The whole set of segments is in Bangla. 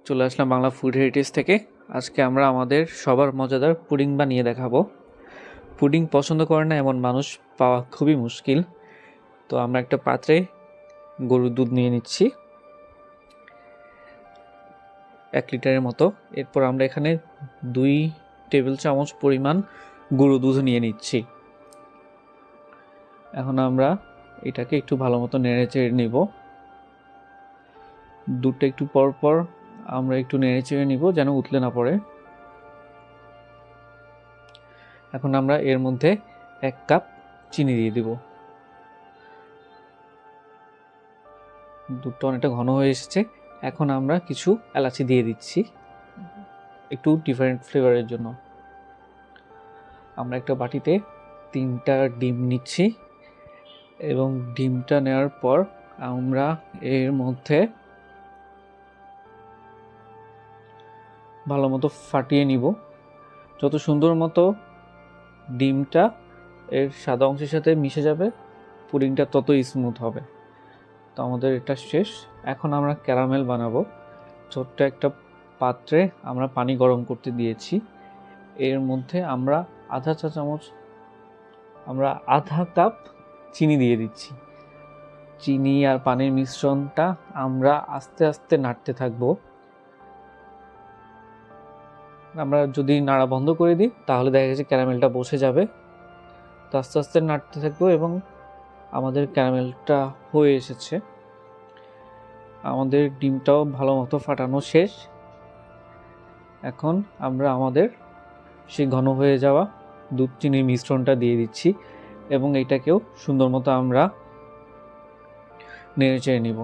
চলে আসলাম বাংলা ফুড হেরিটেজ থেকে। আজকে আমরা আমাদের সবার মজাদার পুডিং বানিয়ে দেখাবো। পুডিং পছন্দ করে না এমন মানুষ পাওয়া খুবই মুশকিল। তো আমরা একটা পাত্রে গরুর দুধ নিয়ে নিচ্ছি 1 লিটারের মতো। এরপর আমরা এখানে 2 টেবিল চামচ পরিমাণ গুঁড়ো দুধ নিয়ে নিচ্ছি। এখন আমরা এটাকে একটু ভালো মতো নেড়ে চেড়ে নিব। দুধটা একটু পর পর আমরা একটু নেড়ে চেড়ে নিব যেন উতলে না পড়ে। এখন আমরা এর মধ্যে 1 কাপ চিনি দিয়ে দিব। দুধটা অনেকটা ঘন হয়ে এসেছে। এখন আমরা কিছু এলাচি দিয়ে দিচ্ছি একটু ডিফারেন্ট ফ্লেভারের জন্য। আমরা একটা বাটিতে 3টা ডিম নিচ্ছি এবং ডিমটা নেওয়ার পর আমরা এর মধ্যে ভালো মতো ফাটিয়ে নিব। যত সুন্দর মতো ডিমটা এর সাদা অংশের সাথে মিশে যাবে পুডিংটা ততই স্মুথ হবে। তো আমাদের এটা শেষ। এখন আমরা ক্যারামেল বানাবো। ছোট্ট একটা পাত্রে আমরা পানি গরম করতে দিয়েছি। এর মধ্যে আমরা আধা কাপ চিনি দিয়ে দিচ্ছি। চিনি আর পানির মিশ্রণটা আমরা আস্তে আস্তে নাড়তে থাকবো। আমরা যদি নাড়া বন্ধ করে দিই তাহলে দেখা যাচ্ছে ক্যারামেলটা বসে যাবে। তো আস্তে আস্তে নাড়তে থাকবো এবং আমাদের ক্যারামেলটা হয়ে এসেছে। আমাদের ডিমটাও ভালো মতো ফাটানো শেষ। এখন আমরা আমাদের সেই ঘন হয়ে যাওয়া দুধ চিনির মিশ্রণটা দিয়ে দিচ্ছি এবং এটাকেও সুন্দর মতো আমরা নেড়ে চেড়ে নিব।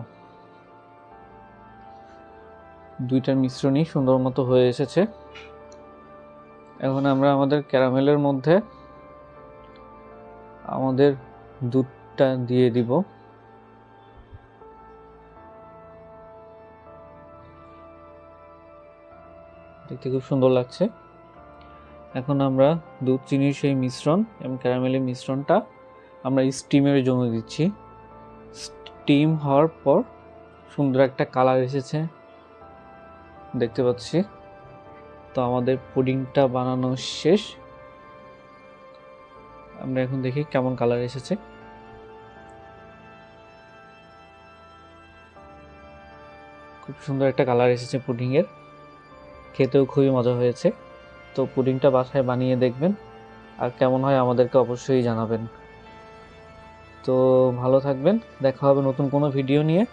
দুইটার মিশ্রণই সুন্দর মতো হয়ে এসেছে। এখন আমরা আমাদের ক্যারামেলের মধ্যে আমাদের দুধটা দিয়ে দিব। দেখতে খুব সুন্দর লাগছে। এখন আমরা দুধ চিনির সেই মিশ্রণ এবং ক্যারামেলের মিশ্রণটা আমরা স্টিমের জন্য দিচ্ছি। স্টিম হওয়ার পর সুন্দর একটা কালার এসেছে দেখতে পাচ্ছি। তো আমাদের পুডিংটা বানানো শেষ। আমরা এখন দেখি কেমন কালার এসেছে। খুব সুন্দর একটা কালার এসেছে পুডিংয়ের, খেতেও খুবই মজা হয়েছে। তো পুডিংটা বাসায় বানিয়ে দেখবেন আর কেমন হয় আমাদেরকে অবশ্যই জানাবেন। তো ভালো থাকবেন, দেখা হবে নতুন কোনো ভিডিও নিয়ে।